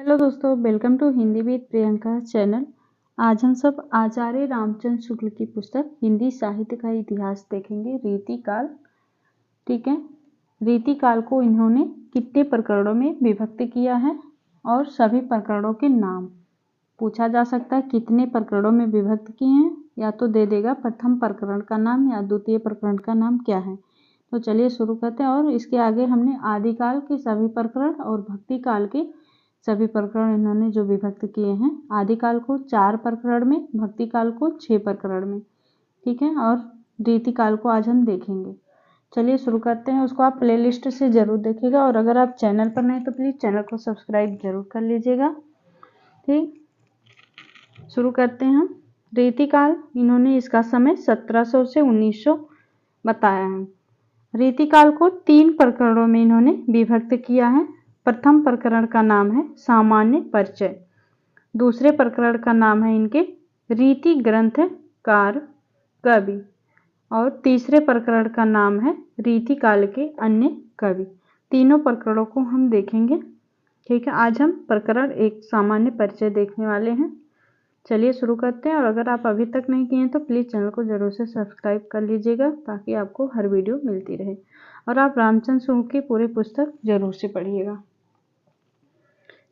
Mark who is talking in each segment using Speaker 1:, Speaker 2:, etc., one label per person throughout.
Speaker 1: Hello दोस्तों, welcome to Hindi with Priyanka channel. आज हम सब आचार्य रामचंद्र शुक्ल की पुस्तक हिंदी साहित्य का इतिहास देखेंगे, रीतिकाल। ठीक है, रीतिकाल को इन्होंने कितने प्रकरणों में विभक्त किया है और सभी प्रकरणों के नाम पूछा जा सकता है। कितने प्रकरणों में विभक्त किए हैं, या तो दे देगा प्रथम प्रकरण का नाम या द्वितीय प्रकरण का नाम क्या है। तो चलिए शुरू करते हैं। और इसके आगे हमने आदिकाल के सभी प्रकरण और भक्ति काल के सभी प्रकरण इन्होंने जो विभक्त किए हैं। आदिकाल को 4 प्रकरण में, भक्ति काल को 6 प्रकरण में। ठीक है, और रीतिकाल को आज हम देखेंगे। चलिए शुरू करते हैं। उसको आप प्लेलिस्ट से जरूर देखिएगा, और अगर आप चैनल पर नहीं तो प्लीज चैनल को सब्सक्राइब जरूर कर लीजिएगा। ठीक, शुरू करते हैं हम। रीतिकाल, इन्होंने इसका समय 1700 से 1900 बताया है। रीतिकाल को 3 प्रकरणों में इन्होंने विभक्त किया है। प्रथम प्रकरण का नाम है सामान्य परिचय, दूसरे प्रकरण का नाम है इनके रीति ग्रंथकार कवि, और तीसरे प्रकरण का नाम है रीतिकाल के अन्य कवि। तीनों प्रकरणों को हम देखेंगे। ठीक है, आज हम प्रकरण 1 सामान्य परिचय देखने वाले हैं। चलिए शुरू करते हैं। और अगर आप अभी तक नहीं किए हैं तो प्लीज़ चैनल को जरूर से सब्सक्राइब कर लीजिएगा, ताकि आपको हर वीडियो मिलती रहे। और आप रामचंद्र शुक्ल की पूरी पुस्तक जरूर से पढ़िएगा।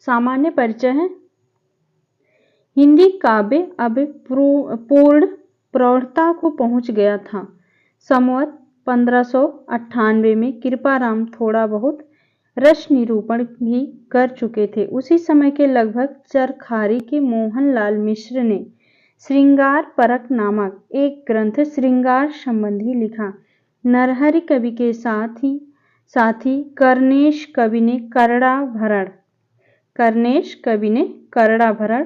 Speaker 1: सामान्य परिचय है। हिंदी काव्य अब पूर्ण प्रौढ़ता को पहुंच गया था। संवत 1598 में कृपाराम थोड़ा बहुत रस निरूपण भी कर चुके थे। उसी समय के लगभग चरखारी के मोहनलाल मिश्र ने श्रृंगार परक नामक एक ग्रंथ श्रृंगार संबंधी लिखा। नरहरि कवि के साथी कर्णेश कवि ने करड़ा भरण,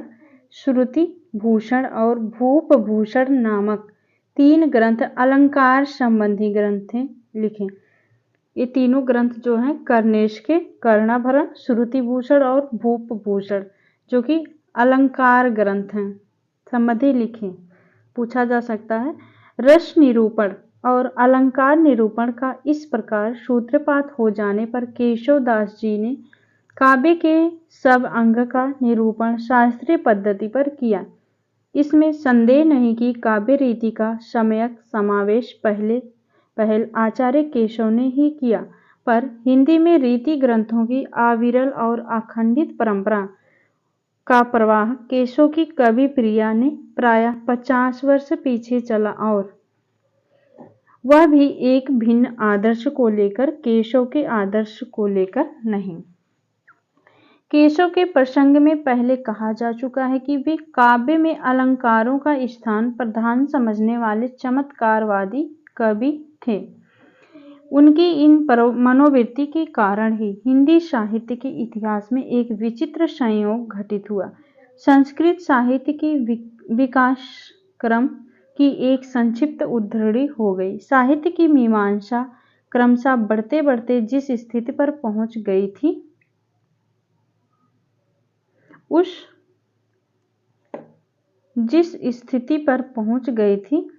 Speaker 1: श्रुति भूषण और भूप भूषण नामक 3 ग्रंथ अलंकार संबंधी ग्रंथ लिखे। ये तीनों ग्रंथ जो हैं कर्णेश के कर्णाभरण, श्रुति भूषण और भूप भूषण, जो कि अलंकार ग्रंथ हैं, संबंधी लिखे। पूछा जा सकता है रस निरूपण और अलंकार निरूपण का इस प्रकार सूत्रपात हो जाने पर केशवदास जी ने काव्य के सब अंग का निरूपण शास्त्रीय पद्धति पर किया। इसमें संदेह नहीं कि काव्य रीति का सम्यक समावेश पहल आचार्य केशव ने ही किया, पर हिंदी में रीति ग्रंथों की अविरल और अखंडित परंपरा का प्रवाह केशव की कवि प्रिया ने प्रायः 50 वर्ष पीछे चला, और वह भी एक भिन्न आदर्श को लेकर, केशव के आदर्श को लेकर नहीं। केशव के प्रसंग में पहले कहा जा चुका है कि वे काव्य में अलंकारों का स्थान प्रधान समझने वाले चमत्कारवादी कवि थे। उनकी इन मनोवृत्ति के कारण ही हिंदी साहित्य के इतिहास में एक विचित्र संयोग घटित हुआ। संस्कृत साहित्य के विकास क्रम की एक संक्षिप्त उद्धरणी हो गई। साहित्य की मीमांसा क्रमशः बढ़ते बढ़ते जिस स्थिति पर पहुंच गई थी,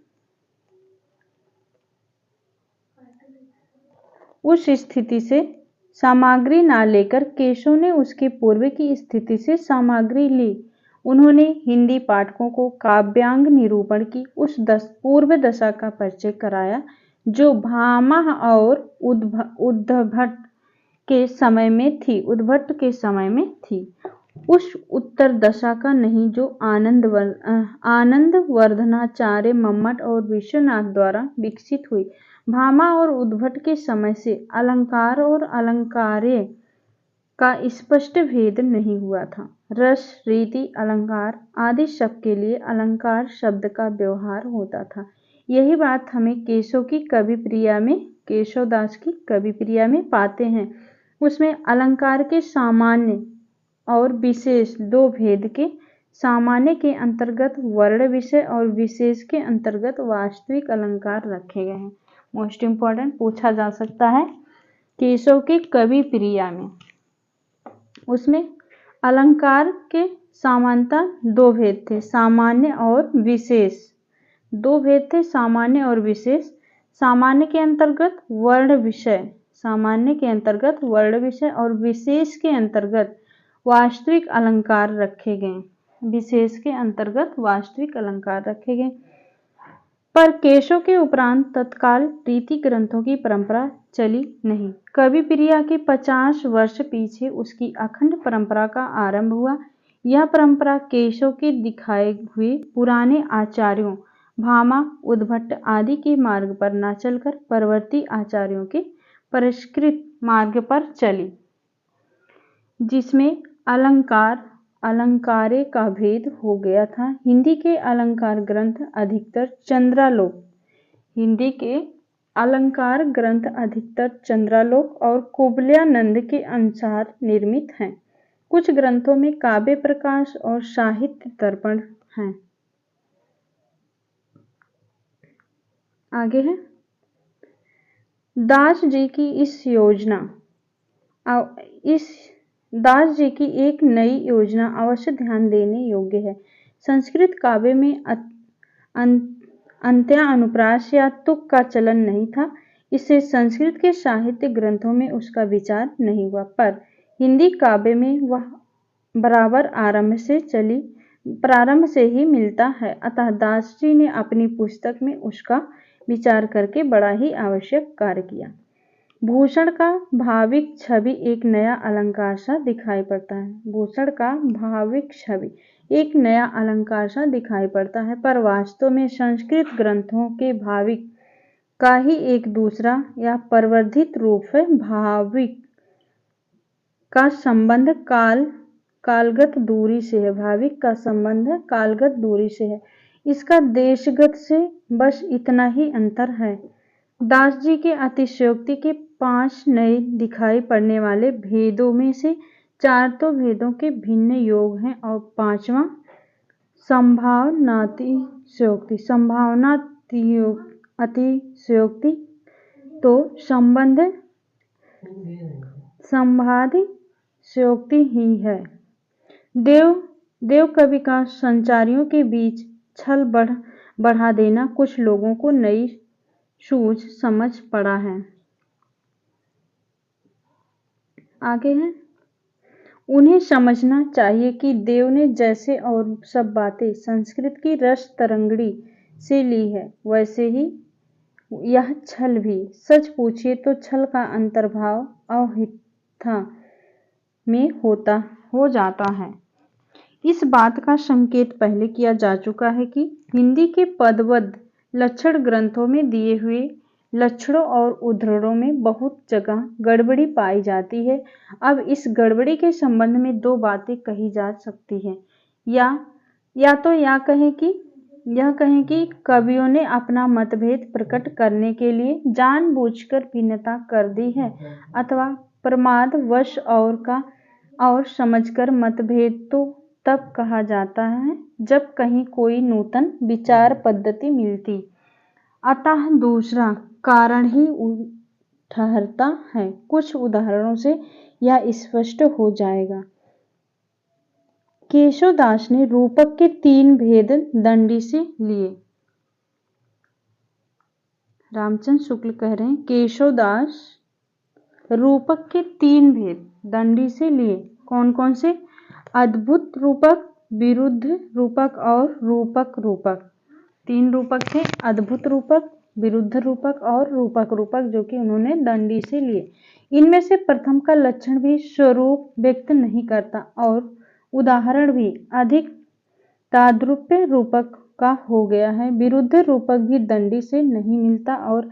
Speaker 1: उस स्थिति से सामग्री न लेकर केशव ने उसके पूर्व की स्थिति से सामग्री ली। उन्होंने हिंदी पाठकों को काव्यांग निरूपण की उस पूर्व दशा का परिचय कराया जो भामह और उद्भट के समय में थी। उस उत्तर दशा का नहीं जो आनंद वर्धनाचार्य, मम्मट और विश्वनाथ द्वारा विकसित हुई। भामा और उद्भट के समय से अलंकार और अलंकार्य का स्पष्ट भेद नहीं हुआ था। रस, रीति, अलंकार आदि शब्द के लिए अलंकार शब्द का व्यवहार होता था। यही बात हमें केशवदास की कवि प्रिया में पाते हैं। उसमें अलंकार के सामान्य और विशेष 2 भेद के, सामान्य के अंतर्गत वर्ण विषय और विशेष के अंतर्गत वास्तविक अलंकार रखे गए हैं। मोस्ट इम्पॉर्टेंट पूछा जा सकता है केशव के कवि प्रिया में, उसमें अलंकार के सामान्यता 2 भेद थे, सामान्य और विशेष। 2 भेद थे, सामान्य और विशेष। सामान्य के अंतर्गत वर्ण विषय और विशेष के अंतर्गत वास्तविक अलंकार रखे गए। विशेष के अंतर्गत वास्तविक अलंकार रखे गए। पर केशव के उपरांत तत्काल रीति ग्रंथों की परंपरा चली नहीं। कवि प्रिया के 50 वर्ष पीछे उसकी अखंड परंपरा का आरंभ हुआ। यह परंपरा केशव के दिखाए हुए पुराने आचार्यों भामा, उद्भट आदि के मार्ग पर न चलकर परवर्ती आचार्यों के परिष्कृत मार्ग पर चली, जिसमें अलंकारे का भेद हो गया था। हिंदी के अलंकार ग्रंथ अधिकतर चंद्रालोक और कुवलयानंद के अनुसार निर्मित हैं। कुछ ग्रंथों में काव्य प्रकाश और साहित्य दर्पण हैं। आगे है दास जी की एक नई योजना अवश्य ध्यान देने योग्य है। संस्कृत काव्य में अंत्यानुप्रास या तुक का चलन नहीं था, इससे संस्कृत के साहित्य ग्रंथों में उसका विचार नहीं हुआ, पर हिंदी काव्य में वह बराबर प्रारंभ से ही मिलता है। अतः दास जी ने अपनी पुस्तक में उसका विचार करके बड़ा ही आवश्यक कार्य किया। भूषण का भाविक छवि एक नया अलंकार सा दिखाई पड़ता है। भूषण का भाविक छवि एक नया अलंकार सा दिखाई पड़ता है, पर वास्तव में संस्कृत ग्रंथों के भाविक का ही एक दूसरा या प्रवर्धित रूप है। भाविक का संबंध कालगत दूरी से है। भाविक का संबंध कालगत दूरी से है, इसका देशगत से बस इतना ही अंतर है। दास जी के अतिशयोक्ति के 5 नए दिखाई पड़ने वाले भेदों में से 4 तो भेदों के भिन्न योग हैं और 5वां संभावनातिशयोक्ति तो संवादिशयोक्ति ही है। देव कवि का संचारियों के बीच छल बढ़ा देना कुछ लोगों को नई सूझ समझ पड़ा है। आगे है उन्हें समझना चाहिए कि देव ने जैसे और सब बातें संस्कृत की रस तरंगड़ी से ली है, वैसे ही यह छल भी। सच पूछिए तो छल का अंतर्भाव अहिंसा में हो जाता है। इस बात का संकेत पहले किया जा चुका है कि हिंदी के पदबद्ध लक्षण ग्रंथों में दिए हुए लक्षणों और उद्धरणों में बहुत जगह गड़बड़ी पाई जाती है। अब इस गड़बड़ी के संबंध में 2 बातें कही जा सकती हैं। या तो यह कहें कि कवियों ने अपना मतभेद प्रकट करने के लिए जानबूझकर भिन्नता कर दी है, अथवा प्रमादवश और समझकर। मतभेद तो तब कहा जाता है जब कहीं कोई नूतन विचार पद्धति मिलती, अतः दूसरा कारण ही ठहरता है। कुछ उदाहरणों से यह स्पष्ट हो जाएगा। केशवदास ने रूपक के 3 भेद दंडी से लिए। रामचंद्र शुक्ल कह रहे हैं केशवदास रूपक के 3 भेद दंडी से लिए। कौन कौन से? अद्भुत रूपक, विरुद्ध रूपक और रूपक रूपक। 3 रूपक थे, अद्भुत रूपक, विरुद्ध रूपक और रूपक रूपक, जो कि उन्होंने दंडी से लिए। इनमें से प्रथम का लक्षण भी स्वरूप व्यक्त नहीं करता और उदाहरण भी अधिक ताद्रुप्य रूपक का हो गया है। विरुद्ध रूपक भी दंडी से नहीं मिलता और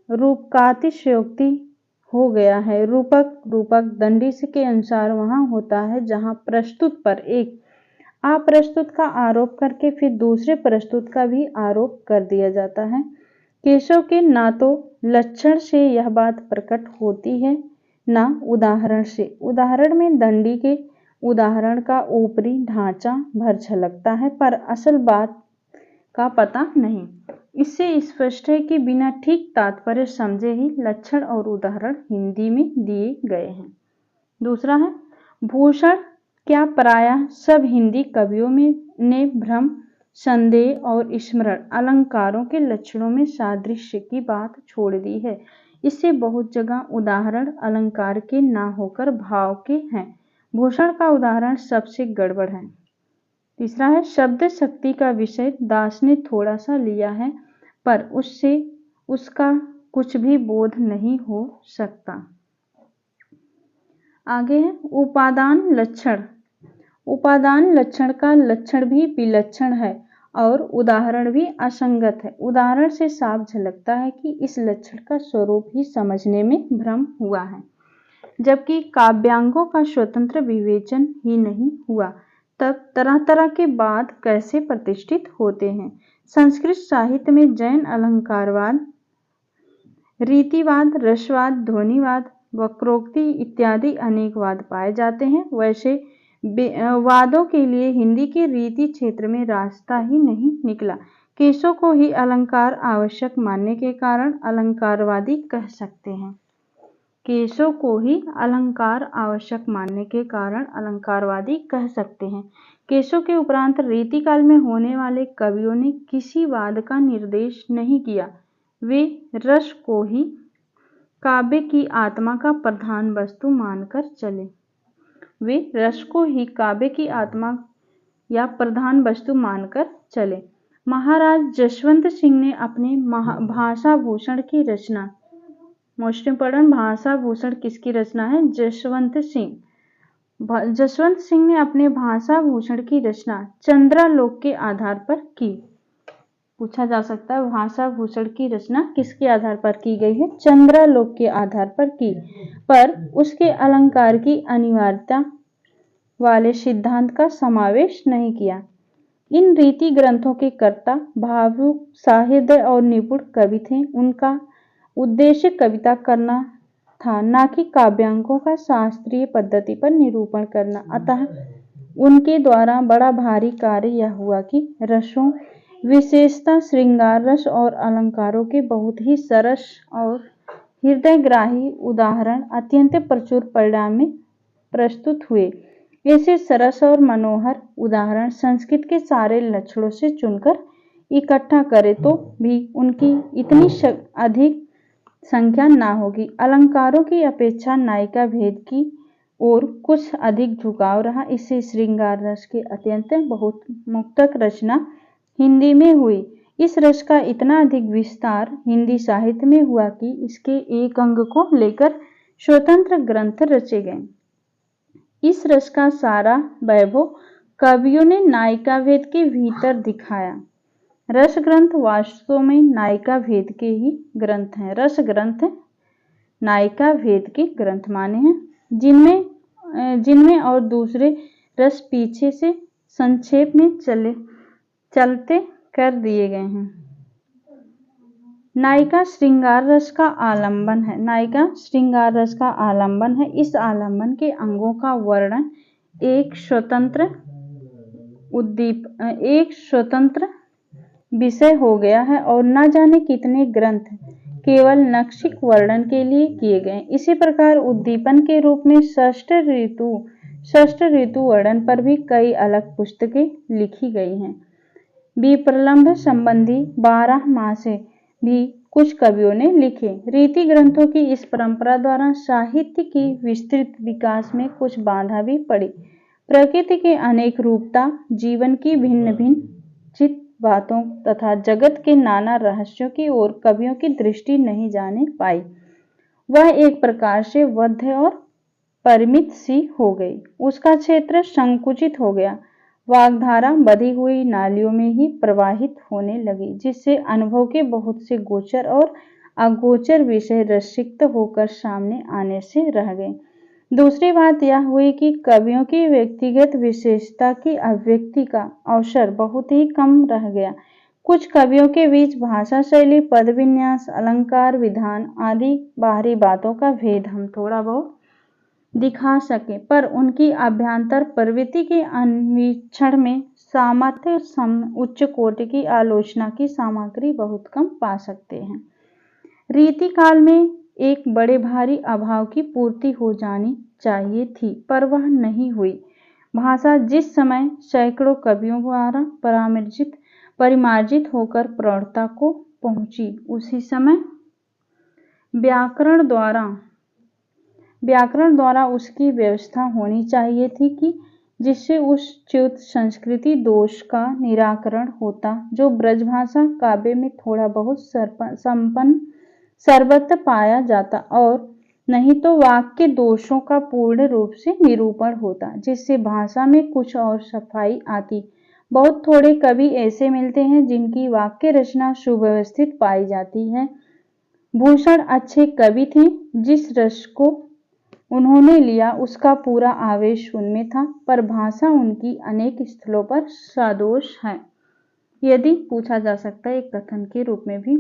Speaker 1: रूपकातिशयोक्ति हो गया है। रूपक दंडी के अनुसार वहां होता है जहां प्रस्तुत पर एक अप्रस्तुत का आरोप करके फिर दूसरे प्रस्तुत का भी आरोप कर दिया जाता है। केशव के ना तो लक्षण से यह बात प्रकट होती है, ना उदाहरण से। उदाहरण में दंडी के उदाहरण का ऊपरी ढांचा भर झलकता है, पर असल बात का पता नहीं। इससे स्पष्ट है कि बिना ठीक तात्पर्य समझे ही लक्षण और उदाहरण हिंदी में दिए गए हैं। दूसरा है भूषण। क्या प्रायः सब हिंदी कवियों ने भ्रम, संदेह और स्मरण अलंकारों के लक्षणों में सादृश्य की बात छोड़ दी है। इससे बहुत जगह उदाहरण अलंकार के ना होकर भाव के हैं। भूषण का उदाहरण सबसे गड़बड़ है। तीसरा है शब्द शक्ति का विषय दास ने थोड़ा सा लिया है पर उससे उसका कुछ भी बोध नहीं हो सकता। आगे है उपादान लक्षण। उपादान लक्षण का लक्षण भी विलक्षण है और उदाहरण भी असंगत है। उदाहरण से साफ झलकता है कि इस लक्षण का स्वरूप ही समझने में भ्रम हुआ है, जबकि काव्यांगों का स्वतंत्र विवेचन ही नहीं हुआ, तब तरह तरह के बाद कैसे प्रतिष्ठित होते हैं। संस्कृत साहित्य में जैन अलंकारवाद, रीतिवाद, रसवाद, ध्वनिवाद, वक्रोक्ति इत्यादि अनेक वाद पाए जाते हैं। वैसे वादों के लिए हिंदी के रीति क्षेत्र में रास्ता ही नहीं निकला। केशों को ही अलंकार आवश्यक मानने के कारण अलंकारवादी कह सकते हैं। केशों को ही अलंकार आवश्यक मानने के कारण अलंकारवादी कह सकते हैं। केशों के उपरांत रीतिकाल में होने वाले कवियों ने किसी वाद का निर्देश नहीं किया। वे रस को ही काव्य की आत्मा का प्रधान वस्तु मानकर चले। वे रस को ही काव्य की आत्मा या प्रधान वस्तु मानकर चले। महाराज जसवंत सिंह ने अपने भाषा भूषण की रचना, मोस्ट इम्पोर्टेंट, भाषा भूषण किसकी रचना है? जसवंत सिंह। जसवंत सिंह ने अपने भाषा भूषण की रचना चंद्रालोक के आधार पर की। पूछा जा सकता है भाषा भूषण की रचना किसके आधार पर की गई है? चंद्रालोक के आधार पर की, पर उसके अलंकार की अनिवार्यता वाले सिद्धांत का समावेश नहीं किया। इन रीति ग्रंथों के कर्ता भावुक, साहित्य और निपुण कवि थे। उनका उद्देश्य कविता करना था, न कि काव्यांगों का शास्त्रीय पद्धति पर निरूपण करना। अतः उनके द्वारा बड़ा भारी कार्य यह हुआ कि रसों, विशेषतः श्रृंगार रस और अलंकारों के बहुत ही सरस और हृदयग्राही उदाहरण अत्यंत प्रचुर परिणाम में प्रस्तुत हुए। ऐसे सरस और मनोहर उदाहरण संस्कृत के सारे लक्षणों से चुनकर इकट्ठा करें तो भी उनकी इतनी अधिक संख्या ना होगी। अलंकारों की अपेक्षा नायिका भेद की ओर कुछ अधिक झुकाव रहा। इससे श्रृंगार रस के अत्यंत बहुत मुक्तक रचना हिंदी में हुई। इस रस का इतना अधिक विस्तार हिंदी साहित्य में हुआ कि इसके एक अंग को लेकर स्वतंत्र ग्रंथ रचे गए। इस रस का सारा वैभव कवियों ने नायिका भेद के भीतर दिखाया। रस ग्रंथ वास्तव में नायिका भेद के ही ग्रंथ हैं। रस ग्रंथ नायिका भेद के ग्रंथ माने हैं, जिनमें और दूसरे रस पीछे से संक्षेप में चलते कर दिए गए हैं। नायिका श्रृंगार रस का आलंबन है। नायिका श्रृंगार रस का आलंबन है। इस आलंबन के अंगों का वर्णन एक स्वतंत्र विषय हो गया है और न जाने कितने ग्रंथ केवल नक्षिक वर्णन के लिए किए गए। इसी प्रकार उद्दीपन के रूप में षष्ठ ऋतु वर्णन पर भी कई अलग पुस्तकें लिखी गई हैं। विप्रलंभ संबंधी 12 मासे भी कुछ कवियों ने लिखे। रीति ग्रंथों की इस परंपरा द्वारा साहित्य की विस्तृत विकास में कुछ बाधा भी पड़ी। प्रकृति के अनेक रूपता, जीवन की भिन्न भिन्न चित बातों तथा जगत के नाना रहस्यों की ओर कवियों की दृष्टि नहीं जाने पाई। वह एक प्रकार से बद्ध और परिमित सी हो गई। उसका क्षेत्र संकुचित हो गया। वाग्धारा बधी हुई नालियों में ही प्रवाहित होने लगी, जिससे अनुभव के बहुत से गोचर और अगोचर विषय रसिक्त होकर सामने आने से रह गए। दूसरी बात यह हुई कि कवियों की व्यक्तिगत विशेषता की अभिव्यक्ति का अवसर बहुत ही कम रह गया। कुछ कवियों के बीच भाषा शैली, पद विन्यास, अलंकार, विधान आदि बाहरी बातों का भेद हम थोड़ा बहुत दिखा सके, पर उनकी अभ्यंतर प्रवृत्ति के अन्वीक्षण में सामर्थ्य उच्च कोटि की आलोचना की सामग्री बहुत कम पा सकते हैं। रीति काल में एक बड़े भारी अभाव की पूर्ति हो जानी चाहिए थी, पर वह नहीं हुई। भाषा जिस समय सैकड़ों कवियों द्वारा परिमार्जित होकर प्रौढ़ता को पहुंची, उसी समय व्याकरण द्वारा व्याकरण द्वारा उसकी व्यवस्था होनी चाहिए थी कि जिससे उस च्युत संस्कृति दोष का निराकरण होता जो ब्रजभाषा काव्य में थोड़ा बहुत संपन्न सर्वत्र पाया जाता, और नहीं तो वाक्य दोषों का पूर्ण रूप से निरूपण होता जिससे भाषा में कुछ और सफाई आती। बहुत थोड़े कवि ऐसे मिलते हैं जिनकी वाक्य रचना सुव्यवस्थित पाई जाती है। भूषण अच्छे कवि थे, जिस रस को उन्होंने लिया उसका पूरा आवेश उनमें था, पर भाषा उनकी अनेक स्थलों पर सदोष है। यदि पूछा जा सकता है एक कथन के रूप में भी,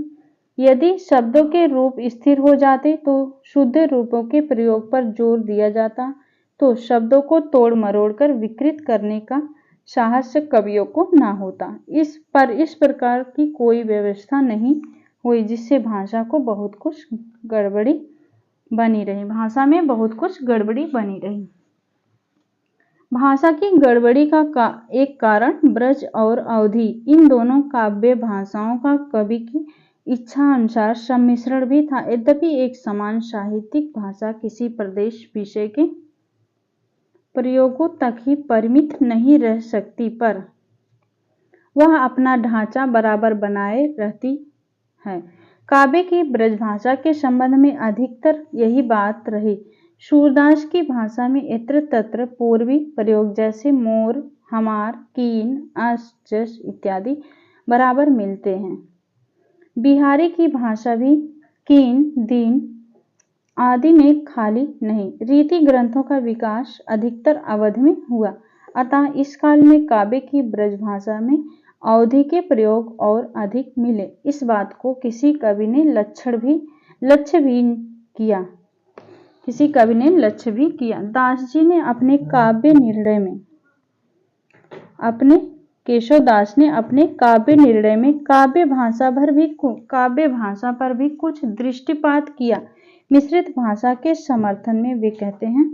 Speaker 1: यदि शब्दों के रूप स्थिर हो जाते तो शुद्ध रूपों के प्रयोग पर जोर दिया जाता, तो शब्दों को तोड़ मरोड़ कर विकृत करने का साहस कवियों को ना होता। इस प्रकार की कोई व्यवस्था नहीं हुई जिससे भाषा को बहुत कुछ गड़बड़ी बनी रही। भाषा में बहुत कुछ गड़बड़ी बनी रही। भाषा की गड़बड़ी का एक कारण ब्रज और अवधी इन दोनों काव्य भाषाओं का कवि की इच्छा अनुसार सम्मिश्रण भी था। यद्यपि एक समान साहित्यिक भाषा किसी प्रदेश विषय के प्रयोगों तक ही परिमित नहीं रह सकती, पर वह अपना ढांचा बराबर बनाए रहती है। काव्य की ब्रजभाषा के संबंध में अधिकतर यही बात रही। सूरदास की भाषा में यत्र तत्र पूर्वी प्रयोग जैसे मोर, हमार, कीन, अस, जस इत्यादि बराबर मिलते हैं। बिहारी की भाषा भी कीन, दीन आदि में खाली नहीं। रीति ग्रंथों का विकास अधिकतर अवध में हुआ, अतः इस काल में काव्य की ब्रजभाषा में अवधि के प्रयोग और अधिक मिले। इस बात को किसी कवि ने लक्ष्य भी किया। दास जी ने केशवदास ने अपने काव्य निर्णय में काव्य भाषा पर भी कुछ दृष्टिपात किया। मिश्रित भाषा के समर्थन में वे कहते हैं,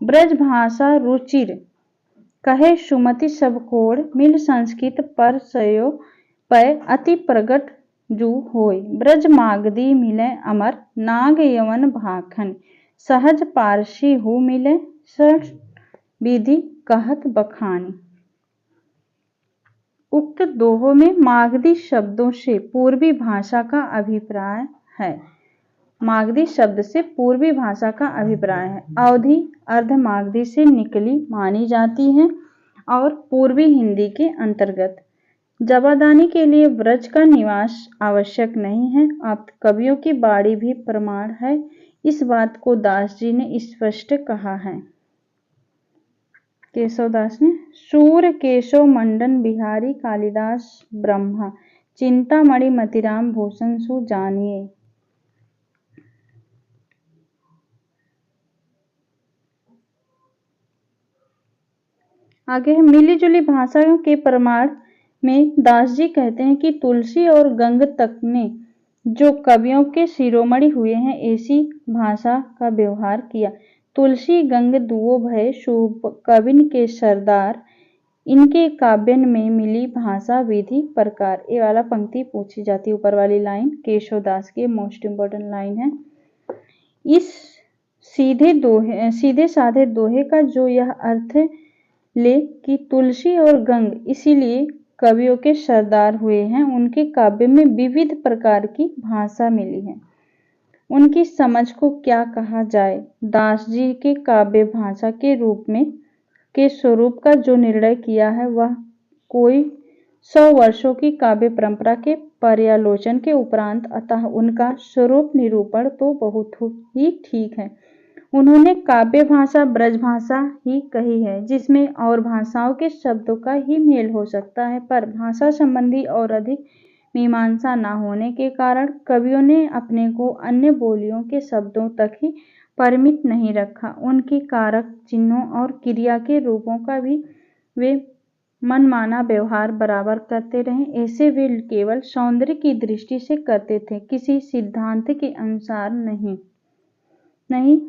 Speaker 1: ब्रज भाषा रुचिर कहे सुमति सब कोड, मिल संस्कृत पर सयो पय अति प्रगट जू होय। ब्रज मागधी मिले अमर, नाग यवन भाखन, सहज पारसी हु मिले, सठ विधि कहत बखानी। उक्त दोहों में मागधी शब्दों से पूर्वी भाषा का अभिप्राय है। मागधी शब्द से पूर्वी भाषा का अभिप्राय है। अवधि अर्ध मागधी से निकली मानी जाती है और पूर्वी हिंदी के अंतर्गत। जबादानी के लिए ब्रज का निवास आवश्यक नहीं है। अब कवियों की बाड़ी भी प्रमाण है। इस बात को दास जी ने स्पष्ट कहा है। केशवदास ने, सूर केशव मंडन बिहारी कालिदास ब्रह्मा, चिंतामणि मतिराम भूषण सु जानिए। आगे है, मिली जुली भाषाओं के प्रमाण में दास जी कहते हैं कि तुलसी और गंग तक ने जो कवियों के शिरोमणि हुए हैं ऐसी भाषा का व्यवहार किया। तुलसी गंग दुओ भय शुभ कविन के सरदार, इनके काव्यन में मिली भाषा विधि प्रकार। ये वाला पंक्ति पूछी जाती है, ऊपर वाली लाइन केशवदास की मोस्ट इम्पोर्टेंट लाइन है। इस सीधे साधे दोहे का जो यह अर्थ ले कि तुलसी और गंग इसीलिए कवियों के सरदार हुए हैं, उनके काव्य में विविध प्रकार की भाषा मिली है। उनकी समझ को क्या कहा जाए। दास जी के काव्य भाषा के स्वरूप का जो निर्णय किया है वह कोई 100 वर्षों की काव्य परंपरा के पर्यालोचन के उपरांत, अतः उनका स्वरूप निरूपण तो बहुत ही ठीक है। उन्होंने काव्य भाषा ब्रजभाषा ही कही है, जिसमें और भाषाओं के शब्दों का ही मेल हो सकता है, पर भाषा संबंधी और अधिक मीमांसा न होने के कारण कवियों ने अपने को अन्य बोलियों के शब्दों तक ही परिमित नहीं रखा। उनकी कारक चिन्हों और क्रिया के रूपों का भी वे मनमाना व्यवहार बराबर करते रहे। ऐसे वे केवल सौंदर्य की दृष्टि से करते थे, किसी सिद्धांत के अनुसार नहीं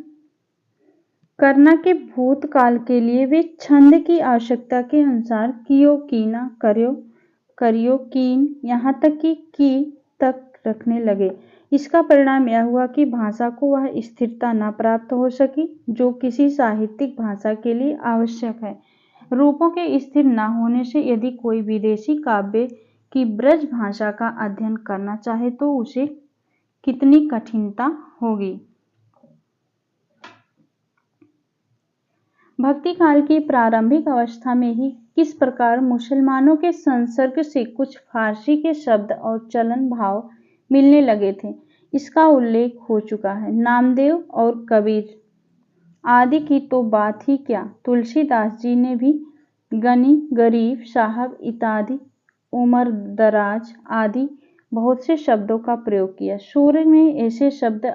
Speaker 1: करना के भूतकाल के लिए वे छंद की आवश्यकता के अनुसार कियो कीना करियो कीन यहाँ तक कि की तक रखने लगे। इसका परिणाम यह हुआ कि भाषा को वह स्थिरता न प्राप्त हो सकी जो किसी साहित्यिक भाषा के लिए आवश्यक है। रूपों के स्थिर न होने से यदि कोई विदेशी काव्य की ब्रज भाषा का अध्ययन करना चाहे तो उसे कितनी कठिनता होगी। भक्ति काल की प्रारंभिक अवस्था में ही किस प्रकार मुसलमानों के संसर्ग से कुछ फारसी के शब्द और चलन भाव मिलने लगे थे, इसका उल्लेख हो चुका है। नामदेव और कबीर आदि की तो बात ही क्या, तुलसीदास जी ने भी गनी, गरीब, साहब इत्यादि, उमर दराज आदि बहुत से शब्दों का प्रयोग किया। सूर्य में ऐसे शब्द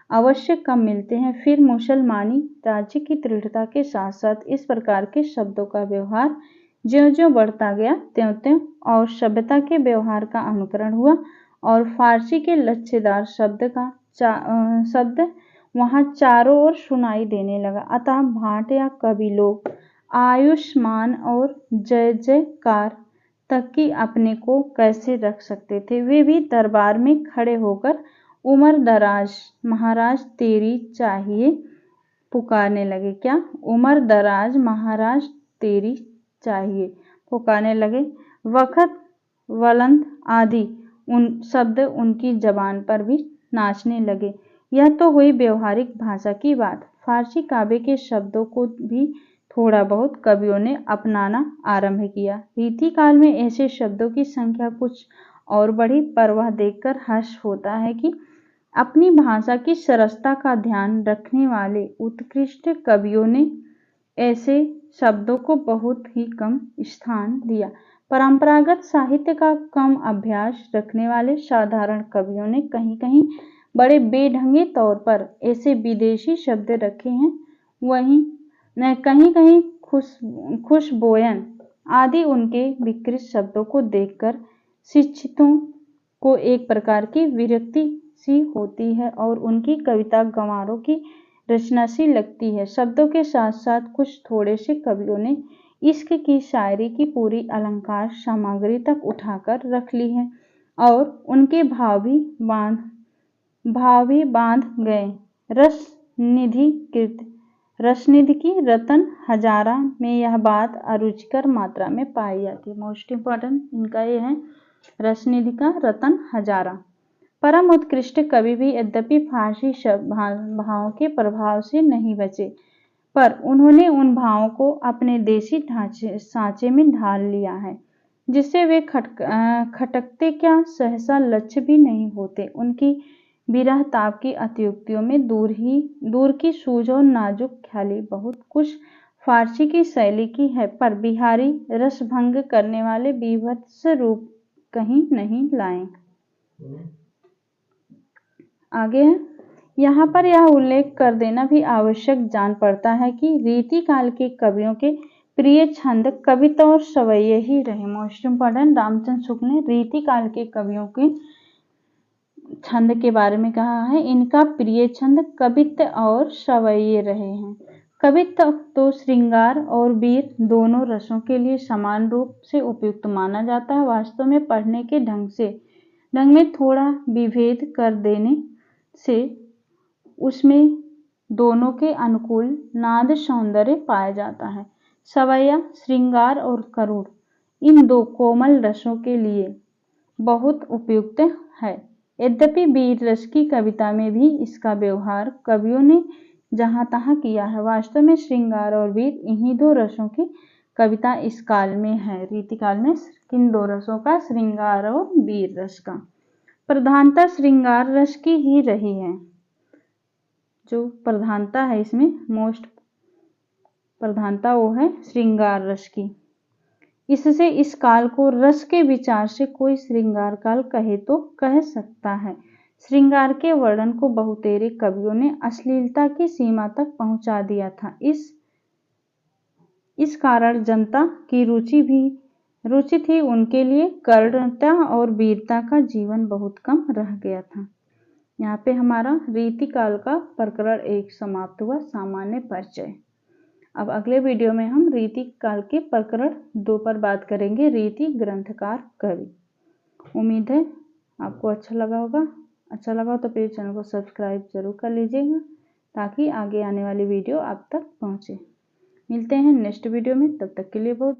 Speaker 1: अवश्य कम मिलते हैं। फिर मुसलमानी राज्य की दृढ़ता के साथ साथ इस प्रकार के शब्दों का व्यवहार ज्यों-ज्यों बढ़ता गया त्यों-त्यों और सभ्यता के व्यवहार का अनुकरण हुआ और फारसी के लच्छेदार शब्द वहां चारों ओर सुनाई देने लगा। अतः भाट या कवि लोग आयुष्मान और जय जयकार तक की अपने को कैसे रख सकते थे। वे भी दरबार में खड़े होकर उमर दराज महाराज तेरी चाहिए पुकारने लगे। क्या? उमर दराज महाराज तेरी चाहिए पुकारने लगे। वक़्त वलंद आदि उन शब्द उनकी जबान पर भी नाचने लगे। यह तो हुई व्यवहारिक भाषा की बात। फारसी काव्य के शब्दों को भी थोड़ा बहुत कवियों ने अपनाना आरंभ किया। रीतिकाल में ऐसे शब्दों की संख्या कुछ और बढ़ी, पर वह देखकर हर्ष होता है कि अपनी भाषा की सरसता का ध्यान रखने वाले उत्कृष्ट कवियों ने ऐसे शब्दों को बहुत ही कम स्थान दिया। परंपरागत साहित्य का कम अभ्यास रखने वाले साधारण कवियों ने कहीं-कहीं बड़े बेढंगे तौर पर ऐसे विदेशी शब्द रखे हैं। वहीं कहीं-कहीं खुशबोयन आदि उनके विकृत शब्दों को देखकर शिक्षितों को एक प्रकार की विरक्ति सी होती है और उनकी कविता गंवारों की रचना सी लगती है। शब्दों के साथ साथ कुछ थोड़े से कवियों ने इश्क की शायरी की पूरी अलंकार सामग्री तक उठाकर रख ली है और उनके भाव भी बांध गए। रसनिधि की रतन हजारा में यह बात अरुचिकर मात्रा में पाई जाती है। मोस्ट इम्पॉर्टेंट इनका ये है रसनिधि का रतन हजारा। परम उत्कृष्ट कवि भी यद्यपि फारसी भावों के प्रभाव से नहीं बचे, पर उन्होंने उन भावों को अपने देसी सांचे में ढाल लिया है, जिससे वे खटकते क्या सहसा लक्ष्य भी नहीं होते। उनकी विरह ताप की अतियुक्तियों में दूर की सूझ और नाजुक ख्याली बहुत कुछ फारसी की शैली की है, पर बिहारी रसभंग करने वाले बीभत्स रूप कहीं नहीं लाए। आगे है, यहाँ पर यह उल्लेख कर देना भी आवश्यक जान पड़ता है कि रीतिकाल के कवियों के प्रिय छंद कविता और सवैये ही रहे। मोस्ट इम्पॉर्टेंट रामचंद्र शुक्ल ने रीतिकाल के कवियों के छंद के बारे में कहा है, इनका प्रिय छंद कवित्त और सवैये रहे हैं। कवित्त तो श्रृंगार और वीर दोनों रसों के लिए समान रूप से उपयुक्त माना जाता है। वास्तव में पढ़ने के ढंग में थोड़ा विभेद कर देने से उसमें दोनों के अनुकूल नाद सौंदर्य पाया जाता है। सवैया श्रृंगार और करुण इन दो कोमल रसों के लिए बहुत उपयुक्त है। यद्यपि वीर रस की कविता में भी इसका व्यवहार कवियों ने जहाँ तहाँ किया है। वास्तव में श्रृंगार और वीर इन्हीं दो रसों की कविता इस काल में है। रीतिकाल में किन दो रसों का? श्रृंगार और वीर रस का। प्रधानता श्रृंगार रस की ही रही है। जो प्रधानता है इसमें मोस्ट प्रधानता वो है श्रृंगार रस की। इससे इस काल को रस के विचार से कोई श्रृंगार काल कहे तो कह सकता है। श्रृंगार के वर्णन को बहुतेरे कवियों ने अश्लीलता की सीमा तक पहुंचा दिया था। इस कारण जनता की रुचि थी उनके लिए कर्णता और वीरता का जीवन बहुत कम रह गया था। यहाँ पे हमारा रीतिकाल का प्रकरण 1 समाप्त हुआ, सामान्य परिचय। अब अगले वीडियो में हम रीतिकाल के प्रकरण 2 पर बात करेंगे, रीति ग्रंथकार कवि। उम्मीद है आपको अच्छा लगा होगा। अच्छा लगा हो तो प्लीज़ चैनल को सब्सक्राइब ज़रूर कर लीजिएगा ताकि आगे आने वाली वीडियो आप तक पहुँचे। मिलते हैं नेक्स्ट वीडियो में, तब तक के लिए बहुत